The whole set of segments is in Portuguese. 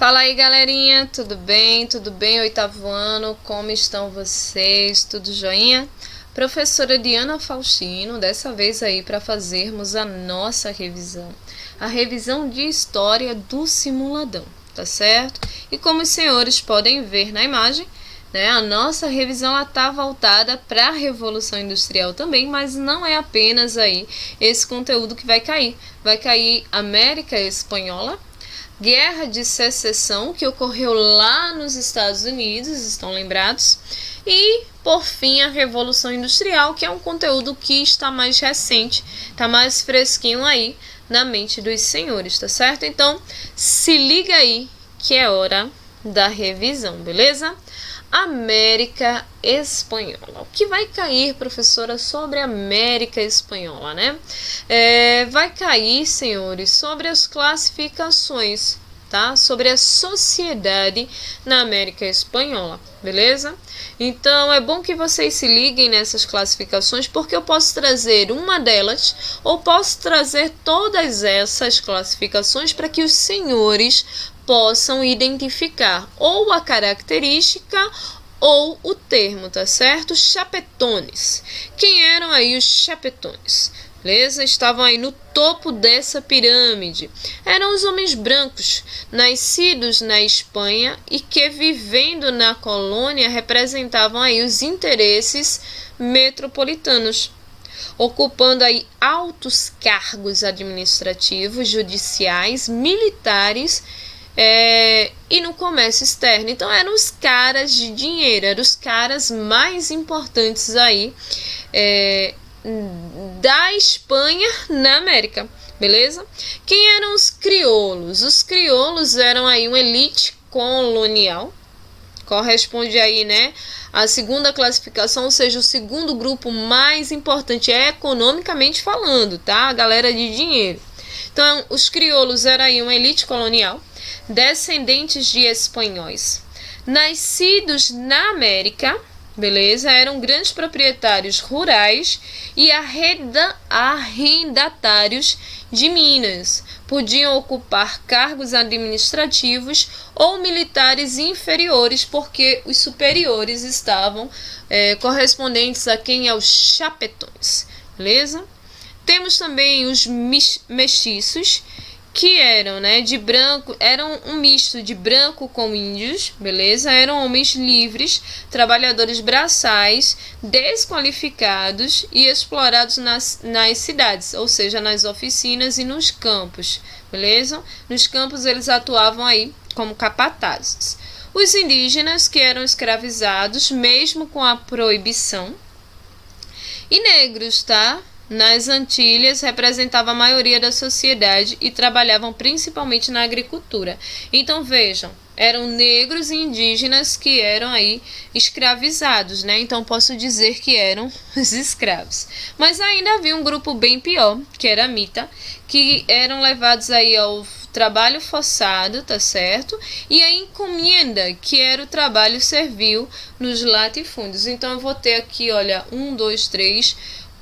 Fala aí, galerinha, tudo bem? Tudo bem, oitavo ano? Como estão vocês? Tudo joinha? Professora Diana Faustino, dessa vez aí para fazermos a nossa revisão. A revisão de história do simuladão, tá certo? E como os senhores podem ver na imagem, né, a nossa revisão está voltada para a Revolução Industrial também, mas não é apenas aí esse conteúdo que vai cair. Vai cair América Espanhola, Guerra de Secessão, que ocorreu lá nos Estados Unidos, estão lembrados? E, por fim, a Revolução Industrial, que é um conteúdo que está mais recente, está mais fresquinho aí na mente dos senhores, tá certo? Então, se liga aí que é hora da revisão, beleza? América Espanhola. O que vai cair, professora, sobre a América Espanhola, né? Vai cair, senhores, sobre as classificações, tá? Sobre a sociedade na América Espanhola, beleza? Então, é bom que vocês se liguem nessas classificações, porque eu posso trazer uma delas ou posso trazer todas essas classificações para que os senhores possam identificar ou a característica ou o termo, tá certo? Chapetones. Quem eram aí os chapetones? Beleza? Estavam aí no topo dessa pirâmide. Eram os homens brancos, nascidos na Espanha e que, vivendo na colônia, representavam aí os interesses metropolitanos, ocupando aí altos cargos administrativos, judiciais, militares e no comércio externo. Então eram os caras de dinheiro, eram os caras mais importantes aí da Espanha na América, beleza? Quem eram os crioulos? Os crioulos eram aí uma elite colonial, corresponde aí, né, a segunda classificação, ou seja, o segundo grupo mais importante economicamente falando, tá? A galera de dinheiro. Então, os crioulos eram aí uma elite colonial, descendentes de espanhóis, nascidos na América, beleza? Eram grandes proprietários rurais e arrendatários de minas. Podiam ocupar cargos administrativos ou militares inferiores, porque os superiores estavam correspondentes a quem? Aos chapetões, beleza? Temos também os mestiços, que eram, né, de branco, eram um misto de branco com índios, beleza? Eram homens livres, trabalhadores braçais, desqualificados e explorados nas cidades, ou seja, nas oficinas e nos campos, beleza? Nos campos eles atuavam aí como capatazes. Os indígenas, que eram escravizados, mesmo com a proibição, e negros, tá? Nas Antilhas, representava a maioria da sociedade e trabalhavam principalmente na agricultura. Então, vejam, eram negros e indígenas que eram aí escravizados, né? Então, posso dizer que eram os escravos. Mas ainda havia um grupo bem pior, que era a mita, que eram levados aí ao trabalho forçado, tá certo? E a encomenda, que era o trabalho servil nos latifúndios. Então, eu vou ter aqui, olha,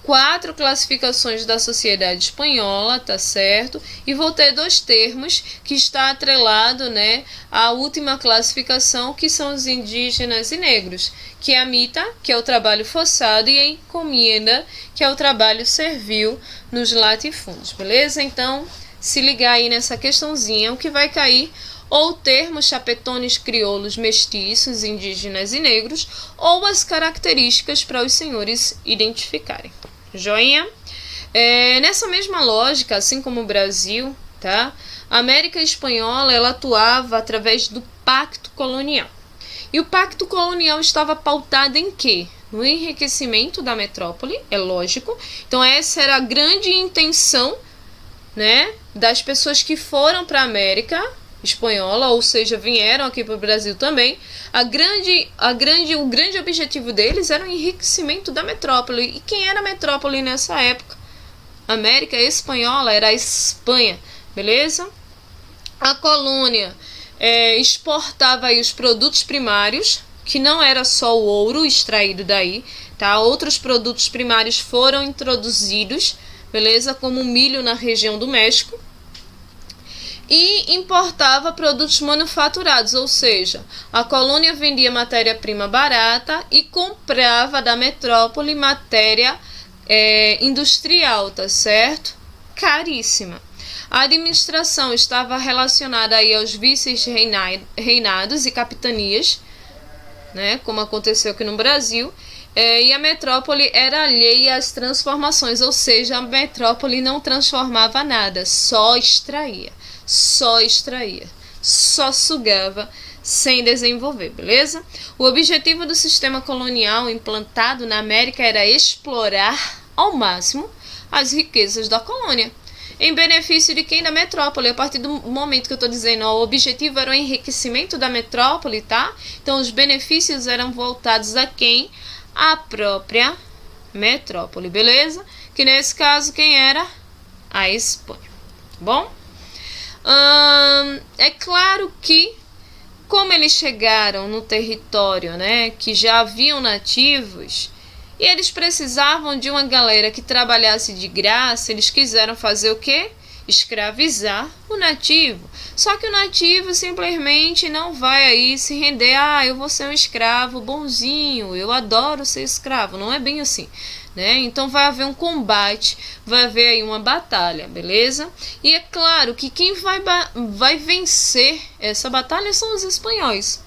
4 classificações da sociedade espanhola, tá certo? E vou ter 2 termos que está atrelado, né, à última classificação, que são os indígenas e negros, que é a mita, que é o trabalho forçado, e a encomenda, que é o trabalho servil nos latifúndios, beleza? Então, se ligar aí nessa questãozinha, o que vai cair ou o termo chapetones, crioulos, mestiços, indígenas e negros, ou as características para os senhores identificarem. Joinha? Nessa mesma lógica, assim como o Brasil, tá? A América Espanhola, ela atuava através do Pacto Colonial. E o Pacto Colonial estava pautado em quê? No enriquecimento da metrópole, é lógico. Então essa era a grande intenção, né, das pessoas que foram para a América Espanhola, ou seja, vieram aqui para o Brasil também. O grande objetivo deles era o enriquecimento da metrópole. E quem era a metrópole nessa época? A América Espanhola era a Espanha, beleza? A colônia exportava aí os produtos primários, que não era só o ouro extraído daí, tá? Outros produtos primários foram introduzidos, beleza? Como o milho na região do México. e importava produtos manufaturados, ou seja, a colônia vendia matéria-prima barata e comprava da metrópole matéria industrial, tá certo? Caríssima. A administração estava relacionada aí aos vices-reinados e capitanias, né, como aconteceu aqui no Brasil, e a metrópole era alheia às transformações, ou seja, a metrópole não transformava nada, só extraía, só sugava sem desenvolver, beleza? O objetivo do sistema colonial implantado na América era explorar ao máximo as riquezas da colônia, em benefício de quem? Da metrópole. A partir do momento que eu estou dizendo, ó, o objetivo era o enriquecimento da metrópole, tá? Então, os benefícios eram voltados a quem? A própria metrópole, beleza? Que nesse caso, quem era? A Espanha, tá bom? É claro que, como eles chegaram no território, né, que já haviam nativos, e eles precisavam de uma galera que trabalhasse de graça, eles quiseram fazer o quê? Escravizar o nativo. Só que o nativo simplesmente não vai aí se render, eu vou ser um escravo bonzinho, eu adoro ser escravo. Não é bem assim, né? Então vai haver um combate, vai haver aí uma batalha, beleza? E é claro que quem vai vencer essa batalha são os espanhóis.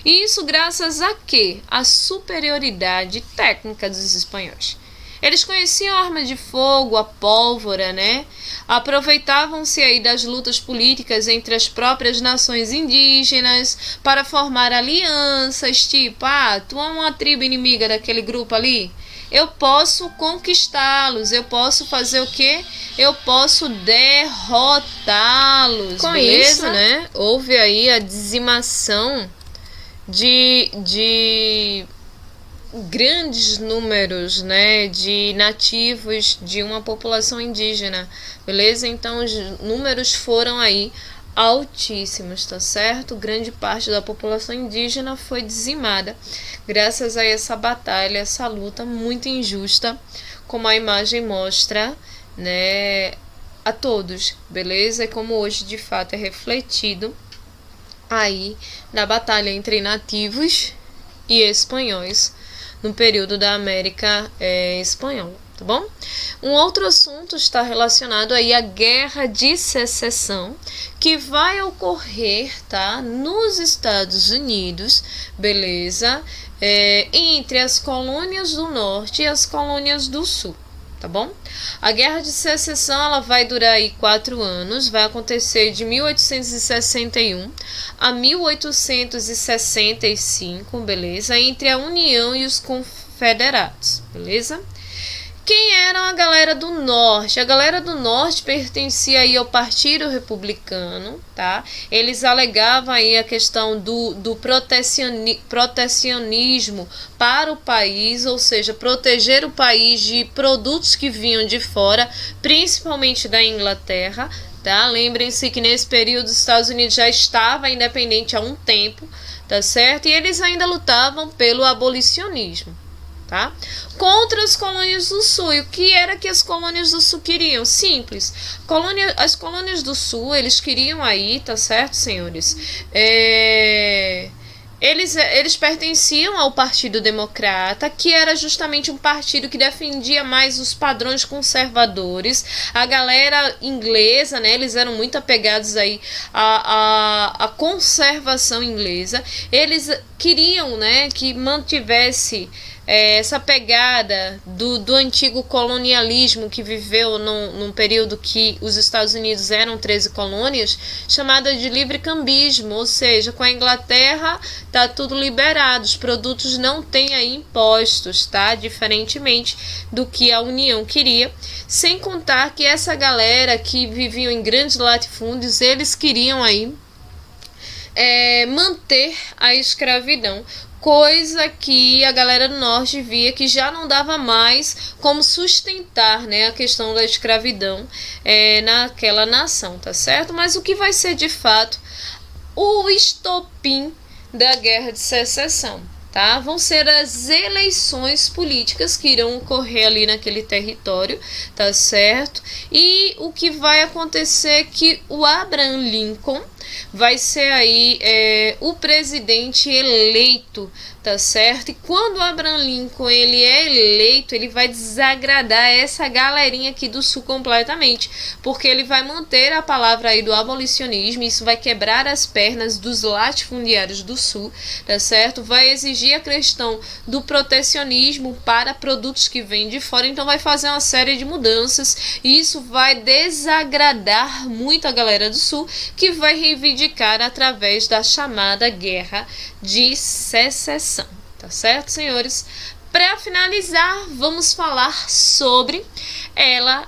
E isso graças a quê? A superioridade técnica dos espanhóis. Eles conheciam a arma de fogo, a pólvora, né? Aproveitavam-se aí das lutas políticas entre as próprias nações indígenas para formar alianças, tipo, tu é uma tribo inimiga daquele grupo ali? Eu posso conquistá-los, eu posso fazer o quê? Eu posso derrotá-los, Com beleza? isso, né? Houve aí a dizimação de grandes números, né, de nativos de uma população indígena, beleza? Então os números foram aí altíssimos, tá certo? Grande parte da população indígena foi dizimada graças a essa batalha, essa luta muito injusta, como a imagem mostra, né, a todos, beleza? E como hoje de fato é refletido aí na batalha entre nativos e espanhóis no período da América Espanhola, tá bom? Um outro assunto está relacionado aí à Guerra de Secessão, que vai ocorrer, tá, nos Estados Unidos, beleza? Entre as colônias do Norte e as colônias do Sul. Tá bom? A Guerra de Secessão ela vai durar aí 4 anos, vai acontecer de 1861 a 1865, beleza? Entre a União e os Confederados, beleza? Quem era a galera do Norte? A galera do Norte pertencia aí ao Partido Republicano, tá? Eles alegavam aí a questão do protecionismo para o país, ou seja, proteger o país de produtos que vinham de fora, principalmente da Inglaterra, tá? Lembrem-se que nesse período os Estados Unidos já estava independente há um tempo, tá certo? E eles ainda lutavam pelo abolicionismo. Tá? Contra as colônias do Sul. E o que era que as colônias do Sul queriam? Simples. As colônias do Sul, eles queriam aí, tá certo, senhores? Eles pertenciam ao Partido Democrata, que era justamente um partido que defendia mais os padrões conservadores. A galera inglesa, né, eles eram muito apegados aí à conservação inglesa. Eles queriam, né, que mantivesse essa pegada do antigo colonialismo que viveu num período que os Estados Unidos eram 13 colônias, chamada de livre-cambismo, ou seja, com a Inglaterra tá tudo liberado, os produtos não têm aí impostos, tá? Diferentemente do que a União queria, sem contar que essa galera que viviam em grandes latifúndios, eles queriam aí manter a escravidão, coisa que a galera do Norte via que já não dava mais como sustentar, né, a questão da escravidão naquela nação, tá certo? Mas o que vai ser de fato o estopim da Guerra de Secessão? tá? Vão ser as eleições políticas que irão ocorrer ali naquele território, tá certo? E o que vai acontecer é que o Abraham Lincoln vai ser aí o presidente eleito, tá certo? E quando o Abraham Lincoln ele é eleito, ele vai desagradar essa galerinha aqui do Sul completamente, porque ele vai manter a palavra aí do abolicionismo, isso vai quebrar as pernas dos latifundiários do Sul, tá certo? Vai exigir a questão do protecionismo para produtos que vêm de fora, então vai fazer uma série de mudanças, e isso vai desagradar muito a galera do Sul, que vai reivindicar através da chamada Guerra de Secessão, tá certo, senhores? Para finalizar, vamos falar sobre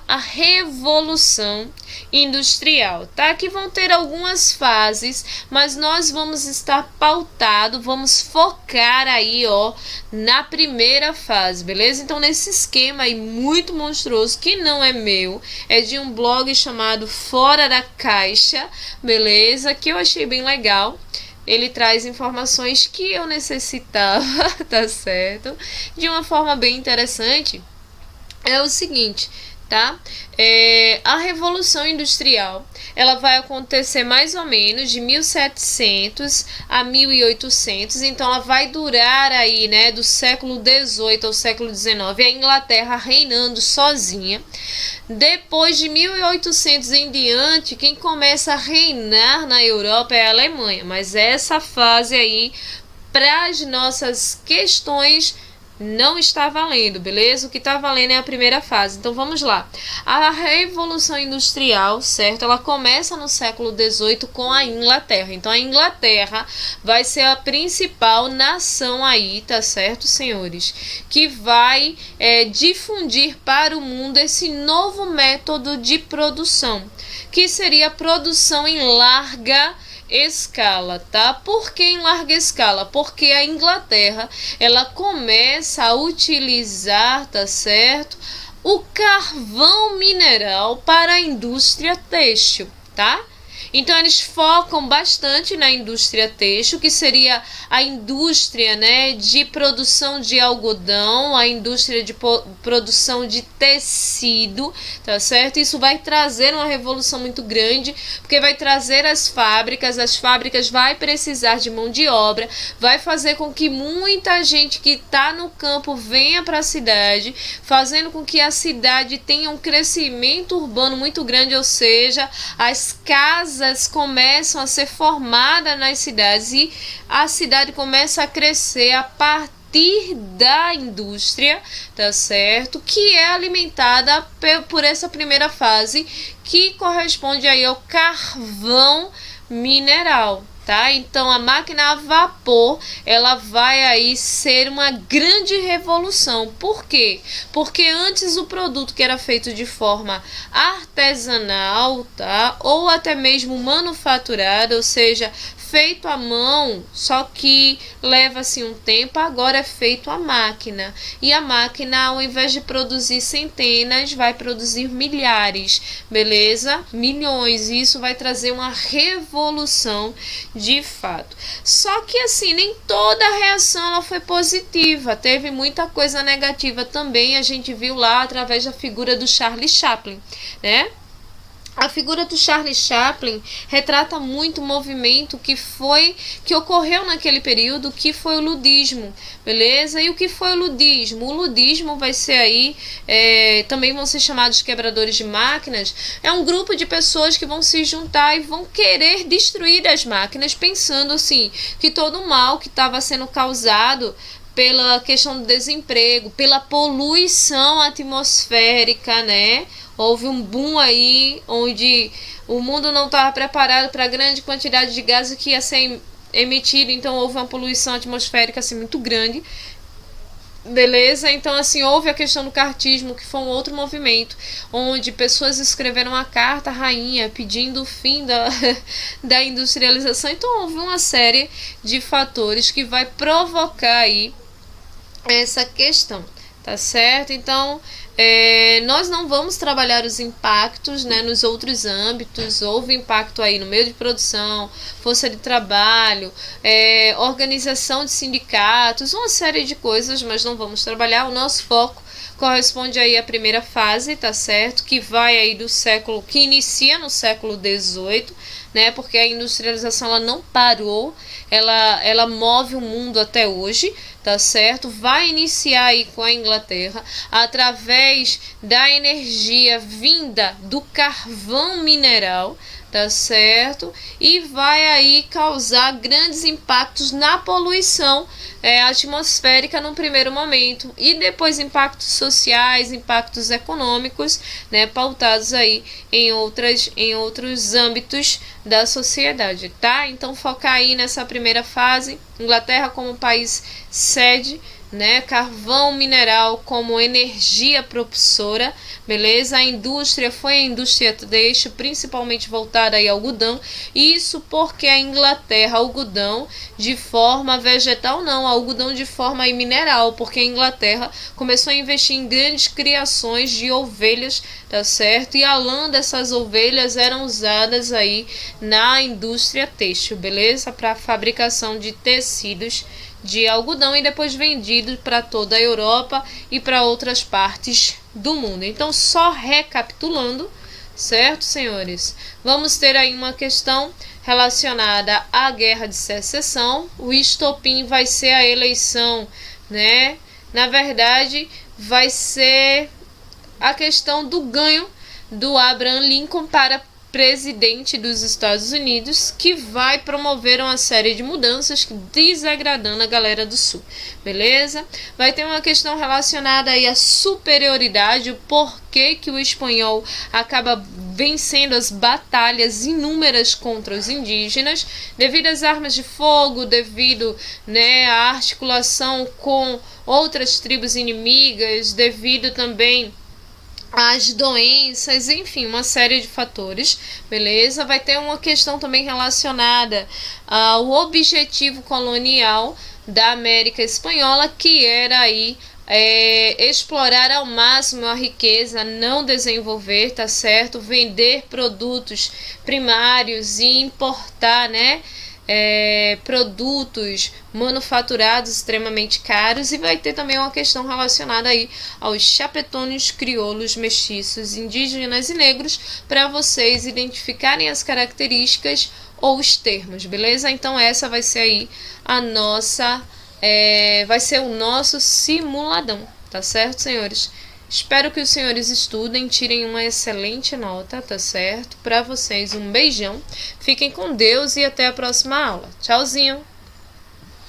a Revolução Industrial, tá? Que vão ter algumas fases, mas nós vamos estar vamos focar aí, na primeira fase, beleza? Então, nesse esquema aí muito monstruoso, que não é meu, é de um blog chamado Fora da Caixa, beleza? Que eu achei bem legal. Ele traz informações que eu necessitava, tá certo? De uma forma bem interessante. É o seguinte, tá? A Revolução Industrial, ela vai acontecer mais ou menos de 1700 a 1800, então ela vai durar aí, né, do século XVIII ao século XIX, a Inglaterra reinando sozinha. Depois de 1800 em diante, quem começa a reinar na Europa é a Alemanha, mas essa fase aí, para as nossas questões, não está valendo, beleza? O que está valendo é a primeira fase. Então vamos lá. A Revolução Industrial, certo? Ela começa no século XVIII com a Inglaterra. Então a Inglaterra vai ser a principal nação aí, tá certo, senhores? Que vai difundir para o mundo esse novo método de produção, que seria a produção em larga escala, tá? Por que em larga escala? Porque a Inglaterra, ela começa a utilizar, tá certo, o carvão mineral para a indústria têxtil, tá? Então eles focam bastante na indústria têxtil, que seria a indústria, né, de produção de algodão, a indústria de produção de tecido, tá certo? Isso vai trazer uma revolução muito grande, porque vai trazer as fábricas vai precisar de mão de obra, vai fazer com que muita gente que está no campo venha para a cidade, fazendo com que a cidade tenha um crescimento urbano muito grande, ou seja, as casas começam a ser formadas nas cidades e a cidade começa a crescer a partir da indústria, tá certo? Que é alimentada por essa primeira fase, que corresponde aí ao carvão mineral, tá? Então a máquina a vapor, ela vai aí ser uma grande revolução. Por quê? Porque antes o produto que era feito de forma artesanal, tá? Ou até mesmo manufaturado, ou seja, feito à mão, só que leva-se um tempo, agora é feito à máquina. E a máquina, ao invés de produzir centenas, vai produzir milhares, beleza? Milhões. E isso vai trazer uma revolução de fato. Só que assim, nem toda a reação ela foi positiva. Teve muita coisa negativa também. A gente viu lá através da figura do Charlie Chaplin, né? A figura do Charlie Chaplin retrata muito o movimento que ocorreu naquele período, que foi o ludismo, beleza? E o que foi o ludismo? O ludismo vai ser aí, também vão ser chamados quebradores de máquinas. É um grupo de pessoas que vão se juntar e vão querer destruir as máquinas, pensando assim, que todo o mal que estava sendo causado pela questão do desemprego, pela poluição atmosférica, né? Houve um boom aí, onde o mundo não estava preparado para a grande quantidade de gases que ia ser emitido, então houve uma poluição atmosférica assim, muito grande, beleza? Então assim, houve a questão do cartismo, que foi um outro movimento, onde pessoas escreveram uma carta à rainha pedindo o fim da industrialização. Então houve uma série de fatores que vai provocar aí essa questão, tá certo? Então Nós não vamos trabalhar os impactos, né, nos outros âmbitos. Houve impacto aí no meio de produção, força de trabalho, organização de sindicatos, uma série de coisas, mas não vamos trabalhar. O nosso foco corresponde aí à primeira fase, tá certo? Que vai aí do século, que inicia no século XVIII, né? Porque a industrialização ela não parou, ela move o mundo até hoje, tá certo? Vai iniciar aí com a Inglaterra através da energia vinda do carvão mineral, tá certo? E vai aí causar grandes impactos na poluição atmosférica no primeiro momento e depois impactos sociais, impactos econômicos, né, pautados aí em outros âmbitos da sociedade, tá? Então focar aí nessa primeira fase, Inglaterra como país sede, né, carvão mineral como energia propulsora, beleza? A indústria foi a indústria têxtil, principalmente voltada aí ao algodão, isso porque a Inglaterra, algodão de forma vegetal não, algodão de forma aí mineral, porque a Inglaterra começou a investir em grandes criações de ovelhas, tá certo? E a lã dessas ovelhas eram usadas aí na indústria têxtil, beleza? Para a fabricação de tecidos de algodão e depois vendido para toda a Europa e para outras partes do mundo. Então, só recapitulando, certo, senhores? Vamos ter aí uma questão relacionada à Guerra de Secessão. O estopim vai ser a eleição, né? Na verdade, vai ser a questão do ganho do Abraham Lincoln para presidente dos Estados Unidos, que vai promover uma série de mudanças desagradando a galera do Sul, beleza? Vai ter uma questão relacionada aí à superioridade, o porquê que o espanhol acaba vencendo as batalhas inúmeras contra os indígenas, devido às armas de fogo, devido, né, à articulação com outras tribos inimigas, devido também as doenças, enfim, uma série de fatores, beleza? Vai ter uma questão também relacionada ao objetivo colonial da América Espanhola, que era aí explorar ao máximo a riqueza, não desenvolver, tá certo? Vender produtos primários e importar, né? Produtos manufaturados extremamente caros, e vai ter também uma questão relacionada aí aos chapetones, crioulos, mestiços, indígenas e negros, para vocês identificarem as características ou os termos, beleza? Então essa vai ser aí a nossa vai ser o nosso simuladão, tá certo, senhores? Espero que os senhores estudem, tirem uma excelente nota, tá certo? Para vocês, um beijão. Fiquem com Deus e até a próxima aula. Tchauzinho!